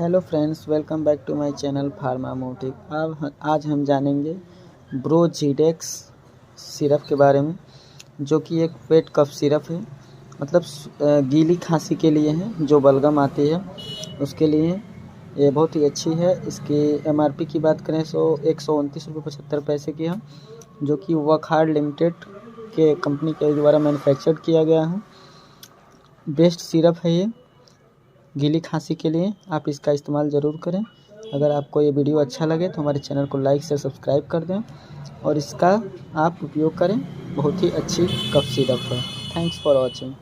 Hello friends, welcome back to my channel Pharmamotic. अब आज हम जानेंगे ब्रोजीडेक्स सिरप के बारे में, जो कि एक पेट कफ सिरप है। मतलब गीली खांसी के लिए है, जो बलगम आती है उसके लिए ये बहुत ही अच्छी है। इसकी एमआरपी की बात करें तो 129.75 की है, जो कि वखार लिमिटेड के कंपनी के द्वारा मैन्युफैक्चर्ड किया गया है। बेस्ट सिरप है ये गीली खांसी के लिए। आप इसका इस्तेमाल ज़रूर करें। अगर आपको ये वीडियो अच्छा लगे तो हमारे चैनल को लाइक से सब्सक्राइब कर दें और इसका आप उपयोग करें। बहुत ही अच्छी कफ सिरप है। Thanks for watching.